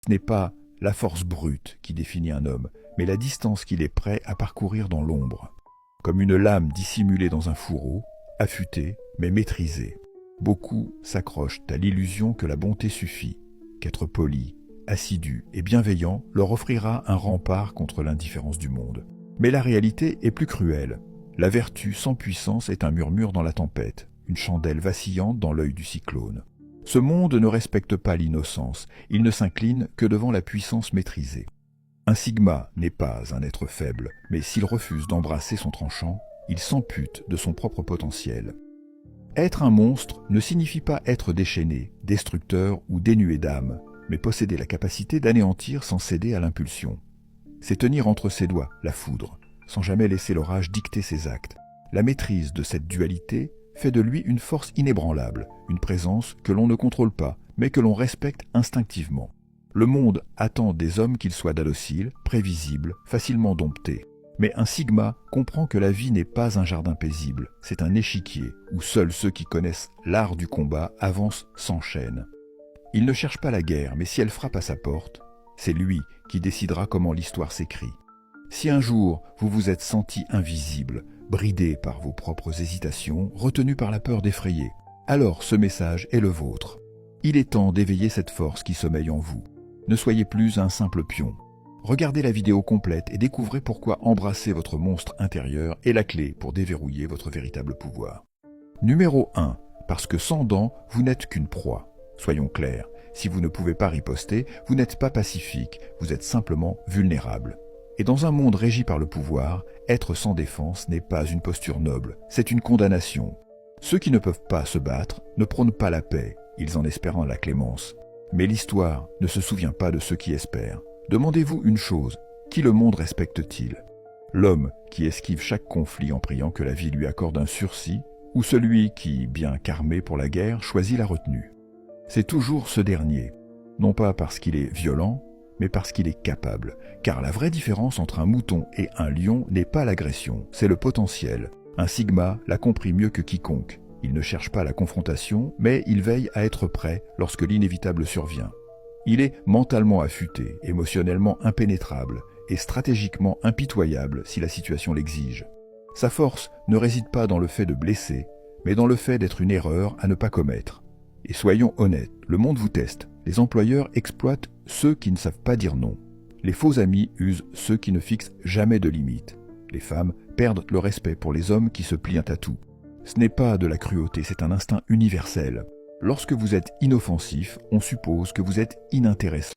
Ce n'est pas la force brute qui définit un homme, mais la distance qu'il est prêt à parcourir dans l'ombre. Comme une lame dissimulée dans un fourreau, affûtée mais maîtrisée. Beaucoup s'accrochent à l'illusion que la bonté suffit, qu'être poli, assidu et bienveillant leur offrira un rempart contre l'indifférence du monde. Mais la réalité est plus cruelle. La vertu sans puissance est un murmure dans la tempête, une chandelle vacillante dans l'œil du cyclone. Ce monde ne respecte pas l'innocence, il ne s'incline que devant la puissance maîtrisée. Un sigma n'est pas un être faible, mais s'il refuse d'embrasser son tranchant, il s'ampute de son propre potentiel. Être un monstre ne signifie pas être déchaîné, destructeur ou dénué d'âme, mais posséder la capacité d'anéantir sans céder à l'impulsion. C'est tenir entre ses doigts la foudre, sans jamais laisser l'orage dicter ses actes. La maîtrise de cette dualité fait de lui une force inébranlable, une présence que l'on ne contrôle pas, mais que l'on respecte instinctivement. Le monde attend des hommes qu'ils soient dociles, prévisibles, facilement domptés. Mais un sigma comprend que la vie n'est pas un jardin paisible, c'est un échiquier où seuls ceux qui connaissent l'art du combat avancent sans chaîne. Il ne cherche pas la guerre, mais si elle frappe à sa porte, c'est lui qui décidera comment l'histoire s'écrit. Si un jour vous vous êtes senti invisible, bridé par vos propres hésitations, retenu par la peur d'effrayer, alors ce message est le vôtre. Il est temps d'éveiller cette force qui sommeille en vous. Ne soyez plus un simple pion. Regardez la vidéo complète et découvrez pourquoi embrasser votre monstre intérieur est la clé pour déverrouiller votre véritable pouvoir. Numéro 1. Parce que sans dents, vous n'êtes qu'une proie. Soyons clairs, si vous ne pouvez pas riposter, vous n'êtes pas pacifique, vous êtes simplement vulnérable. Et dans un monde régi par le pouvoir, être sans défense n'est pas une posture noble, c'est une condamnation. Ceux qui ne peuvent pas se battre ne prônent pas la paix, ils en espèrent la clémence. Mais l'histoire ne se souvient pas de ceux qui espèrent. Demandez-vous une chose, qui le monde respecte-t-il? L'homme qui esquive chaque conflit en priant que la vie lui accorde un sursis, ou celui qui, bien qu'armé pour la guerre, choisit la retenue? C'est toujours ce dernier, non pas parce qu'il est violent, mais parce qu'il est capable. Car la vraie différence entre un mouton et un lion n'est pas l'agression, c'est le potentiel. Un sigma l'a compris mieux que quiconque. Il ne cherche pas la confrontation, mais il veille à être prêt lorsque l'inévitable survient. Il est mentalement affûté, émotionnellement impénétrable et stratégiquement impitoyable si la situation l'exige. Sa force ne réside pas dans le fait de blesser, mais dans le fait d'être une erreur à ne pas commettre. Et soyons honnêtes, le monde vous teste. Les employeurs exploitent ceux qui ne savent pas dire non. Les faux amis usent ceux qui ne fixent jamais de limites. Les femmes perdent le respect pour les hommes qui se plient à tout. Ce n'est pas de la cruauté, c'est un instinct universel. Lorsque vous êtes inoffensif, on suppose que vous êtes inintéressant.